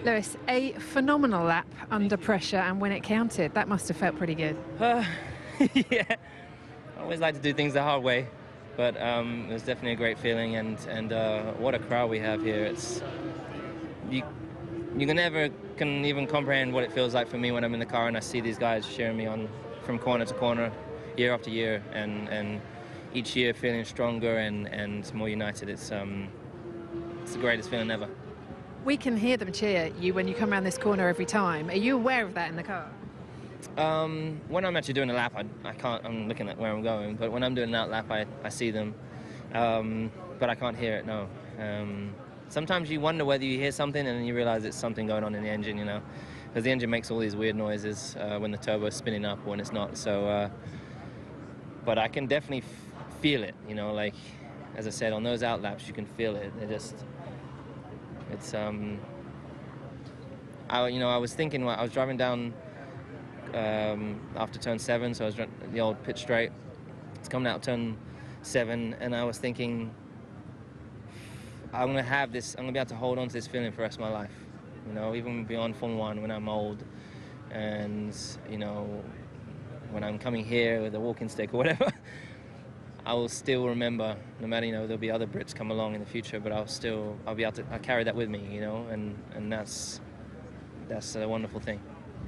Lewis, a phenomenal lap under pressure and when it counted. That must have felt pretty good. Yeah, I always like to do things the hard way, but it was definitely a great feeling, and what a crowd we have here. It's you can never can even comprehend what it feels like for me when I'm in the car and I see these guys cheering me on from corner to corner, year after year, and each year feeling stronger and more united. It's the greatest feeling ever. We can hear them cheer you when you come around this corner every time. Are you aware of that in the car? When I'm actually doing a lap, I can't. I'm looking at where I'm going, but when I'm doing that lap, I see them, but I can't hear it. No. Sometimes you wonder whether you hear something and then you realize it's something going on in the engine, you know, because the engine makes all these weird noises when the turbo's spinning up or when it's not. So, but I can definitely feel it, you know, like as I said, on those out laps, you can feel it. It's I was thinking when I was driving down after turn 7, so I was the old pit straight. It's coming out turn 7, and I was thinking, I'm gonna be able to hold on to this feeling for the rest of my life. You know, even beyond Formula 1 when I'm old, and you know, when I'm coming here with a walking stick or whatever. I will still remember, no matter, you know, there'll be other Brits come along in the future, but I'll be able to carry that with me, you know, and that's a wonderful thing.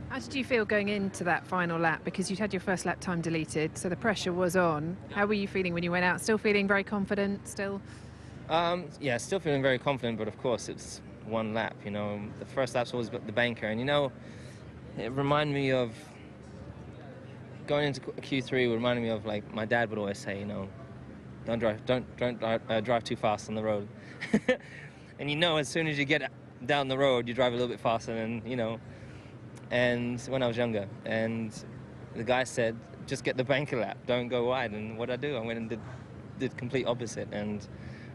How did you feel going into that final lap? Because you'd had your first lap time deleted, so the pressure was on. How were you feeling when you went out? Still feeling very confident, still? Yeah, still feeling very confident, but of course it's one lap, you know. The first lap's always the banker, and you know, it reminded me of going into Q3 reminded me of, like, my dad would always say, you know, don't drive too fast on the road. And you know, as soon as you get down the road, you drive a little bit faster than, you know. And when I was younger, and the guy said, just get the banker lap, don't go wide. And what I do, I went and did complete opposite. And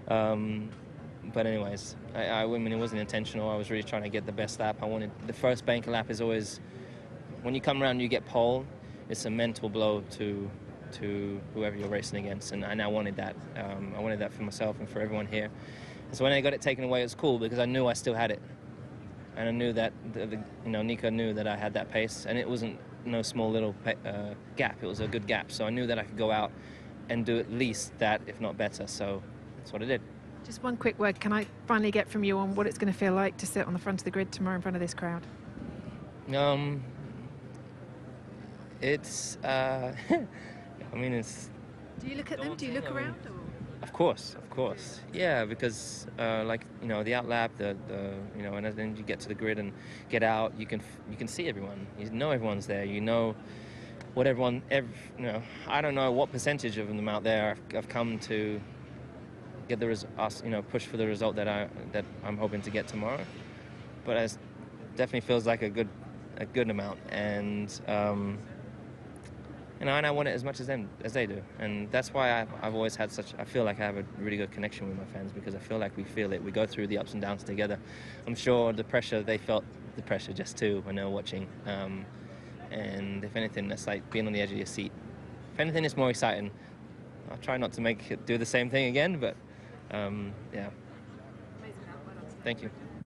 but anyways, I mean, it wasn't intentional. I was really trying to get the best lap. The first banker lap is always, when you come around, you get pole. It's a mental blow to whoever you're racing against, and I wanted that. I wanted that for myself and for everyone here. And so when I got it taken away, it was cool because I knew I still had it, and I knew that Nico knew that I had that pace, and it wasn't no small little gap. It was a good gap, so I knew that I could go out and do at least that, if not better. So that's what I did. Just one quick word. Can I finally get from you on what it's going to feel like to sit on the front of the grid tomorrow in front of this crowd? It's, I mean, it's... Do you look at them? Do you look around? Or? Of course. Yeah, because, like, you know, the outlap, you know, and then you get to the grid and get out, you can see everyone. You know everyone's there. You know what you know, I don't know what percentage of them out there have come to get push for the result that I'm hoping to get tomorrow. But it definitely feels like a good amount, and you know, and I want it as much as they do, and that's why I've always had I feel like I have a really good connection with my fans, because I feel like we feel it. We go through the ups and downs together. I'm sure they felt the pressure just too when they were watching, and if anything, that's like being on the edge of your seat. If anything, it's more exciting. I'll try not to make it do the same thing again, but yeah. Amazing. Thank you.